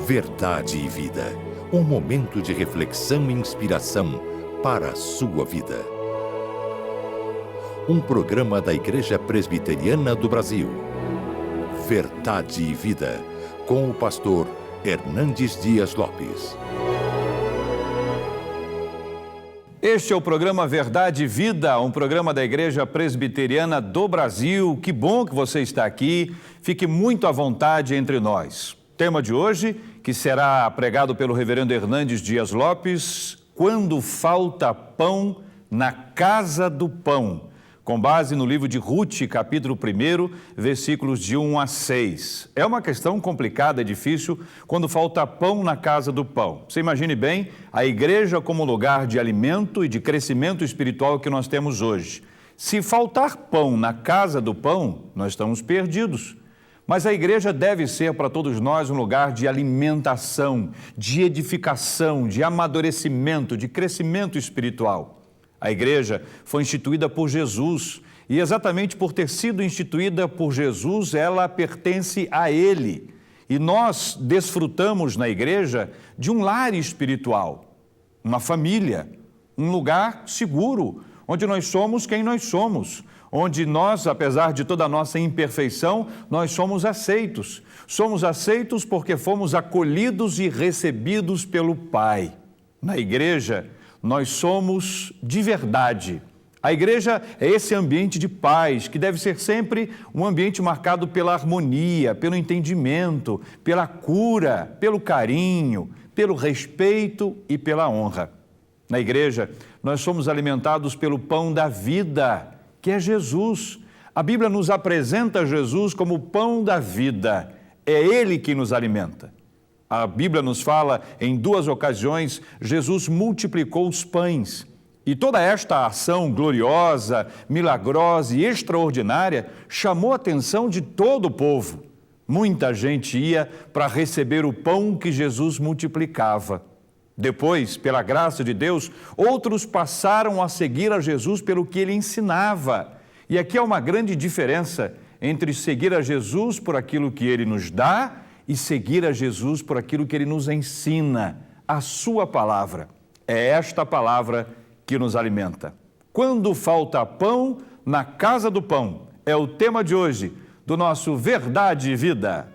Verdade e Vida. Um momento de reflexão e inspiração para a sua vida. Um programa da Igreja Presbiteriana do Brasil. Verdade e Vida, com o pastor Hernandes Dias Lopes. Este é o programa Verdade e Vida, um programa da Igreja Presbiteriana do Brasil. Que bom que você está aqui. Fique muito à vontade entre nós. Tema de hoje, que será pregado pelo reverendo Hernandes Dias Lopes, quando falta pão na casa do pão, com base no livro de Ruth, capítulo 1, versículos de 1 a 6. É uma questão complicada e difícil quando falta pão na casa do pão. Você imagine bem a igreja como lugar de alimento e de crescimento espiritual que nós temos hoje. Se faltar pão na casa do pão, nós estamos perdidos. Mas a igreja deve ser para todos nós um lugar de alimentação, de edificação, de amadurecimento, de crescimento espiritual. A igreja foi instituída por Jesus e exatamente por ter sido instituída por Jesus, ela pertence a Ele. E nós desfrutamos na igreja de um lar espiritual, uma família, um lugar seguro, onde nós somos quem nós somos, onde nós, apesar de toda a nossa imperfeição, nós somos aceitos. Somos aceitos porque fomos acolhidos e recebidos pelo Pai. Na igreja, nós somos de verdade. A igreja é esse ambiente de paz, que deve ser sempre um ambiente marcado pela harmonia, pelo entendimento, pela cura, pelo carinho, pelo respeito e pela honra. Na igreja, nós somos alimentados pelo pão da vida, que é Jesus. A Bíblia nos apresenta Jesus como o pão da vida. É Ele que nos alimenta. A Bíblia nos fala, em 2 ocasiões, Jesus multiplicou os pães. E toda esta ação gloriosa, milagrosa e extraordinária chamou a atenção de todo o povo. Muita gente ia para receber o pão que Jesus multiplicava. Depois, pela graça de Deus, outros passaram a seguir a Jesus pelo que ele ensinava. E aqui há uma grande diferença entre seguir a Jesus por aquilo que ele nos dá e seguir a Jesus por aquilo que ele nos ensina, a sua palavra. É esta palavra que nos alimenta. Quando falta pão na casa do pão, é o tema de hoje do nosso Verdade e Vida.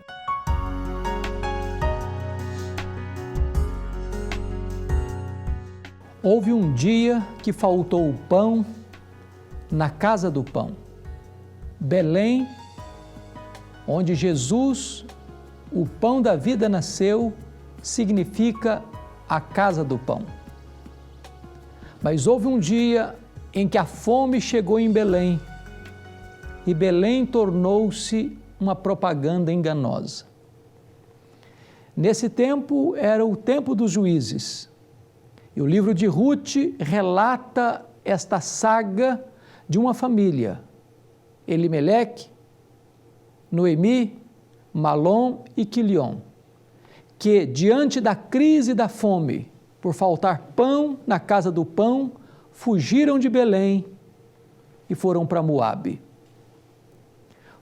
Houve um dia que faltou o pão na casa do pão. Belém, onde Jesus, o pão da vida, nasceu, significa a casa do pão. Mas houve um dia em que a fome chegou em Belém e Belém tornou-se uma propaganda enganosa. Nesse tempo era o tempo dos juízes. E o livro de Ruth relata esta saga de uma família, Elimeleque, Noemi, Malom e Quilion, que diante da crise da fome, por faltar pão na casa do pão, fugiram de Belém e foram para Moabe.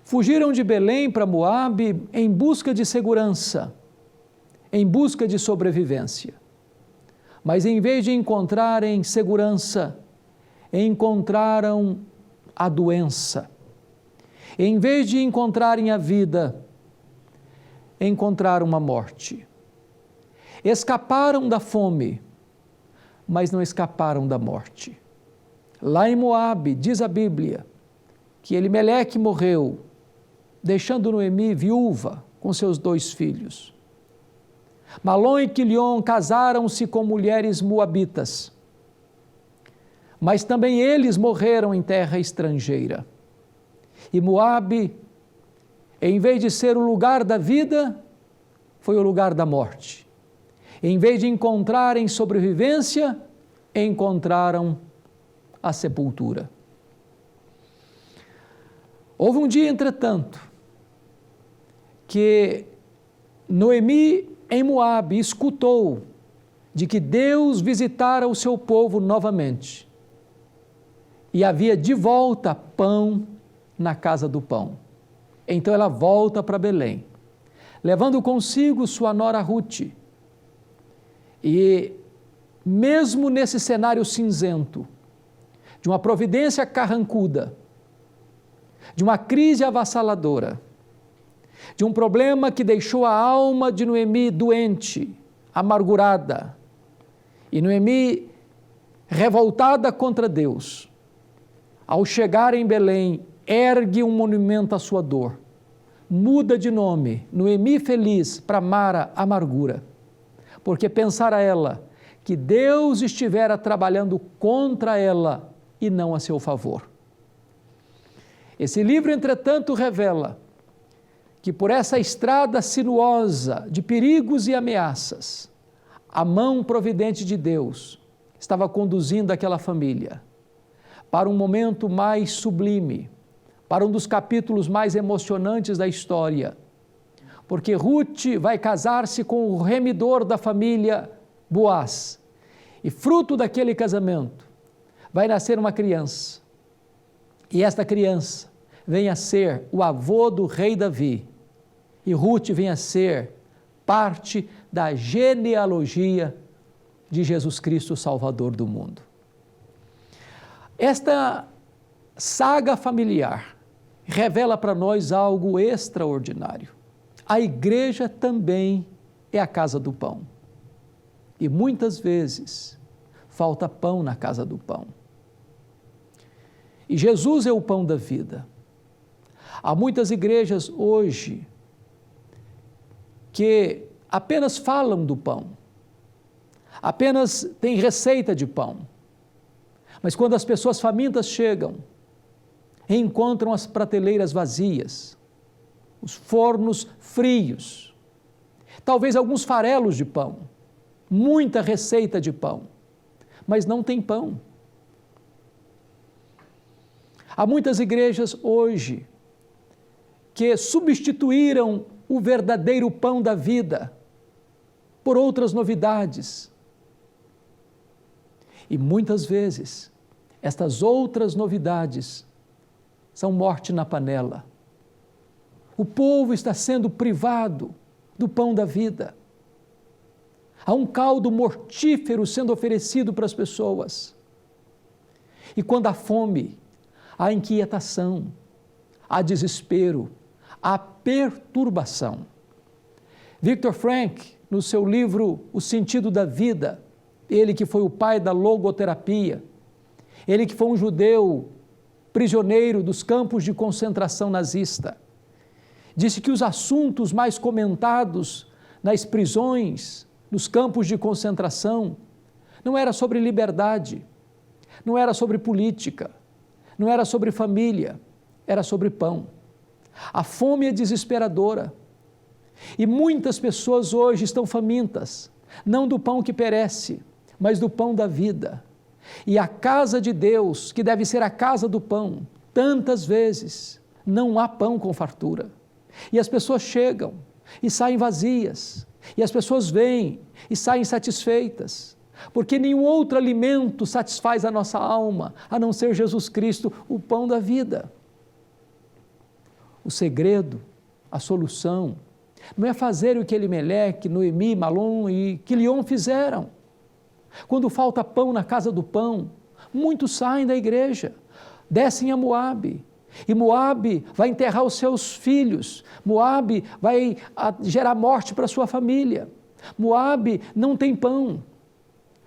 Fugiram de Belém para Moabe em busca de segurança, em busca de sobrevivência. Mas em vez de encontrarem segurança, encontraram a doença. Em vez de encontrarem a vida, encontraram uma morte. Escaparam da fome, mas não escaparam da morte. Lá em Moabe, diz a Bíblia, que Elimeleque morreu, deixando Noemi viúva com seus 2 filhos. Malom e Quilion casaram-se com mulheres moabitas, mas também eles morreram em terra estrangeira. E Moabe, em vez de ser o lugar da vida, foi o lugar da morte. Em vez de encontrarem sobrevivência, encontraram a sepultura. Houve um dia, entretanto, que Noemi, em Moabe, escutou de que Deus visitara o seu povo novamente e havia de volta pão na casa do pão. Então ela volta para Belém, levando consigo sua nora Ruth. E mesmo nesse cenário cinzento, de uma providência carrancuda, de uma crise avassaladora, de um problema que deixou a alma de Noemi doente, amargurada, e Noemi revoltada contra Deus, ao chegar em Belém, ergue um monumento à sua dor, muda de nome, Noemi feliz, para Mara amargura, porque pensara ela que Deus estivera trabalhando contra ela e não a seu favor. Esse livro, entretanto, revela que por essa estrada sinuosa de perigos e ameaças, a mão providente de Deus estava conduzindo aquela família para um momento mais sublime, para um dos capítulos mais emocionantes da história, porque Ruth vai casar-se com o remidor da família, Boaz, e fruto daquele casamento vai nascer uma criança, e esta criança vem a ser o avô do rei Davi, e Ruth vem a ser parte da genealogia de Jesus Cristo, Salvador do mundo. Esta saga familiar revela para nós algo extraordinário. A igreja também é a casa do pão. E muitas vezes falta pão na casa do pão. E Jesus é o pão da vida. Há muitas igrejas hoje que apenas falam do pão, apenas têm receita de pão. Mas quando as pessoas famintas chegam, encontram as prateleiras vazias, os fornos frios, talvez alguns farelos de pão, muita receita de pão, mas não tem pão. Há muitas igrejas hoje que substituíram o verdadeiro pão da vida por outras novidades. E muitas vezes, estas outras novidades são morte na panela. O povo está sendo privado do pão da vida. Há um caldo mortífero sendo oferecido para as pessoas. E quando há fome, há inquietação, há desespero, há perturbação. Viktor Frankl, no seu livro O Sentido da Vida, ele que foi o pai da logoterapia, ele que foi um judeu prisioneiro dos campos de concentração nazista, disse que os assuntos mais comentados nas prisões, nos campos de concentração, não era sobre liberdade, não era sobre política, não era sobre família, era sobre pão. A fome é desesperadora e muitas pessoas hoje estão famintas, não do pão que perece, mas do pão da vida. E a casa de Deus, que deve ser a casa do pão, tantas vezes não há pão com fartura. E as pessoas chegam e saem vazias, e as pessoas vêm e saem satisfeitas, porque nenhum outro alimento satisfaz a nossa alma, a não ser Jesus Cristo, o pão da vida. O segredo, a solução, não é fazer o que Elimeleque, Noemi, Malom e Quilion fizeram. Quando falta pão na casa do pão, muitos saem da igreja, descem a Moabe, e Moabe vai enterrar os seus filhos, Moabe vai gerar morte para a sua família, Moabe não tem pão.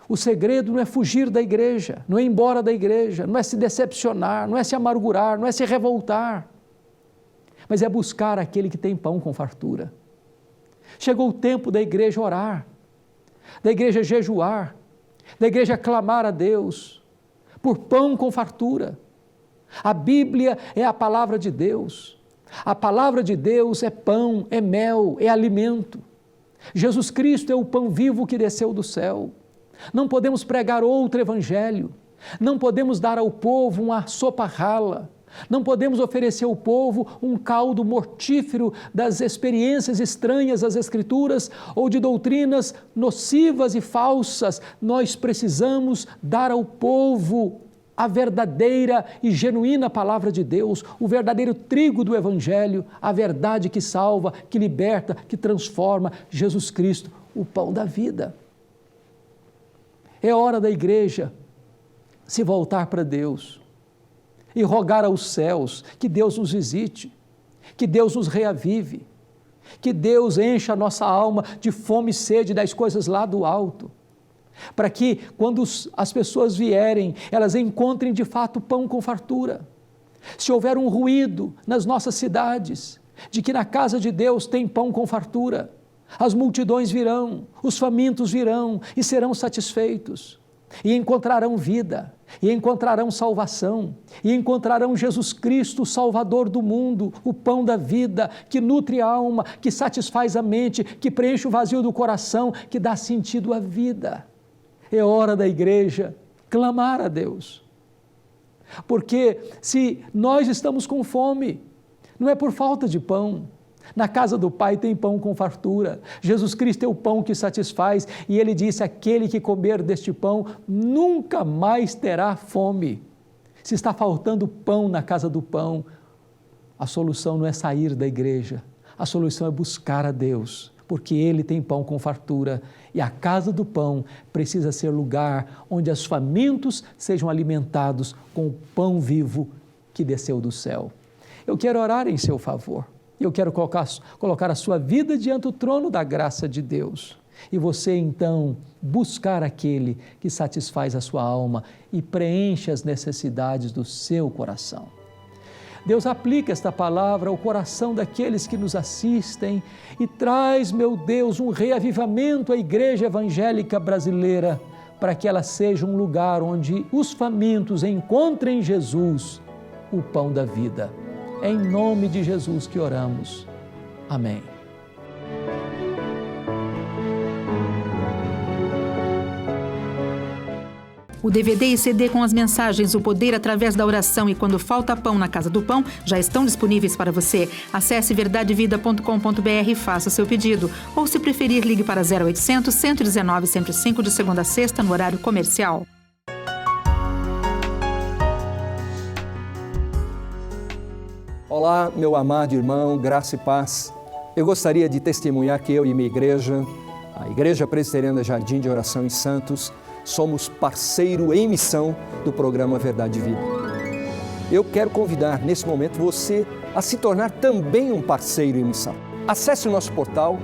O segredo não é fugir da igreja, não é ir embora da igreja, não é se decepcionar, não é se amargurar, não é se revoltar, mas é buscar aquele que tem pão com fartura. Chegou o tempo da igreja orar, da igreja jejuar, da igreja clamar a Deus por pão com fartura. A Bíblia é a palavra de Deus. A palavra de Deus é pão, é mel, é alimento. Jesus Cristo é o pão vivo que desceu do céu. Não podemos pregar outro evangelho. Não podemos dar ao povo uma sopa rala. Não podemos oferecer ao povo um caldo mortífero das experiências estranhas das Escrituras ou de doutrinas nocivas e falsas. Nós precisamos dar ao povo a verdadeira e genuína palavra de Deus, o verdadeiro trigo do Evangelho, a verdade que salva, que liberta, que transforma, Jesus Cristo, o pão da vida. É hora da igreja se voltar para Deus e rogar aos céus que Deus nos visite, que Deus nos reavive, que Deus encha a nossa alma de fome e sede das coisas lá do alto, para que quando as pessoas vierem, elas encontrem de fato pão com fartura. Se houver um ruído nas nossas cidades, de que na casa de Deus tem pão com fartura, as multidões virão, os famintos virão e serão satisfeitos, e encontrarão vida, e encontrarão salvação, e encontrarão Jesus Cristo, o Salvador do mundo, o pão da vida, que nutre a alma, que satisfaz a mente, que preenche o vazio do coração, que dá sentido à vida. É hora da igreja clamar a Deus, porque se nós estamos com fome, não é por falta de pão. Na casa do Pai tem pão com fartura. Jesus Cristo é o pão que satisfaz, e Ele disse: aquele que comer deste pão nunca mais terá fome. Se está faltando pão na casa do pão, a solução não é sair da igreja, a solução é buscar a Deus, porque Ele tem pão com fartura, e a casa do pão precisa ser lugar onde os famintos sejam alimentados com o pão vivo que desceu do céu. Eu quero orar em seu favor. Eu quero colocar a sua vida diante do trono da graça de Deus. E você, então, buscar aquele que satisfaz a sua alma e preenche as necessidades do seu coração. Deus, aplica esta palavra ao coração daqueles que nos assistem e traz, meu Deus, um reavivamento à igreja evangélica brasileira, para que ela seja um lugar onde os famintos encontrem em Jesus o pão da vida. É em nome de Jesus que oramos. Amém. O DVD e CD com as mensagens O Poder através da Oração e Quando Falta Pão na Casa do Pão já estão disponíveis para você. Acesse verdadevida.com.br e faça seu pedido. Ou, se preferir, ligue para 0800 119 105 de segunda a sexta no horário comercial. Olá, meu amado irmão, graça e paz. Eu gostaria de testemunhar que eu e minha igreja, a Igreja Presbiteriana Jardim de Oração em Santos, somos parceiro em missão do programa Verdade e Vida. Eu quero convidar nesse momento você a se tornar também um parceiro em missão. Acesse o nosso portal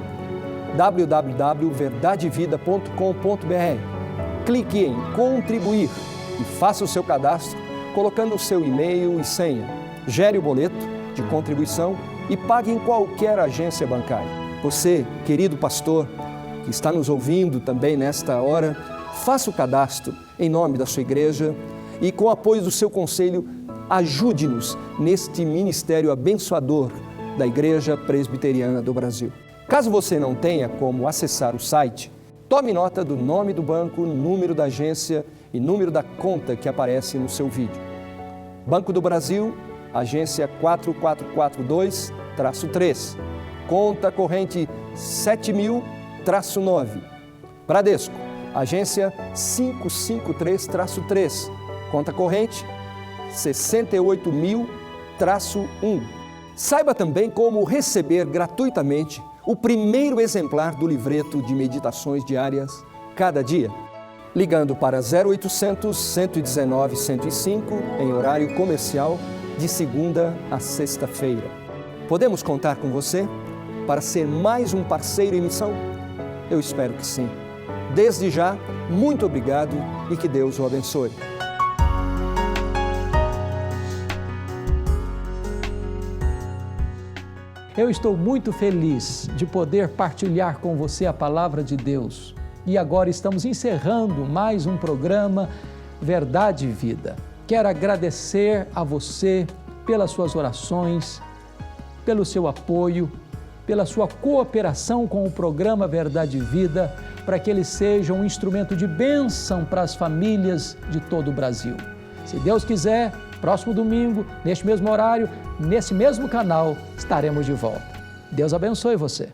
www.verdadevida.com.br. Clique em contribuir e faça o seu cadastro colocando o seu e-mail e senha. Gere o boleto de contribuição e pague em qualquer agência bancária. Você, querido pastor, que está nos ouvindo também nesta hora, faça o cadastro em nome da sua igreja e, com o apoio do seu conselho, ajude-nos neste ministério abençoador da Igreja Presbiteriana do Brasil. Caso você não tenha como acessar o site, tome nota do nome do banco, número da agência e número da conta que aparece no seu vídeo. Banco do Brasil, agência 4442-3, conta corrente 7000-9. Bradesco, agência 553-3, conta corrente 68000-1. Saiba também como receber gratuitamente o primeiro exemplar do livreto de meditações diárias cada dia, ligando para 0800 119 105 em horário comercial de segunda a sexta-feira. Podemos contar com você para ser mais um parceiro em missão? Eu espero que sim. Desde já, muito obrigado e que Deus o abençoe. Eu estou muito feliz de poder partilhar com você a palavra de Deus. E agora estamos encerrando mais um programa Verdade e Vida. Quero agradecer a você pelas suas orações, pelo seu apoio, pela sua cooperação com o programa Verdade e Vida, para que ele seja um instrumento de bênção para as famílias de todo o Brasil. Se Deus quiser, próximo domingo, neste mesmo horário, nesse mesmo canal, estaremos de volta. Deus abençoe você.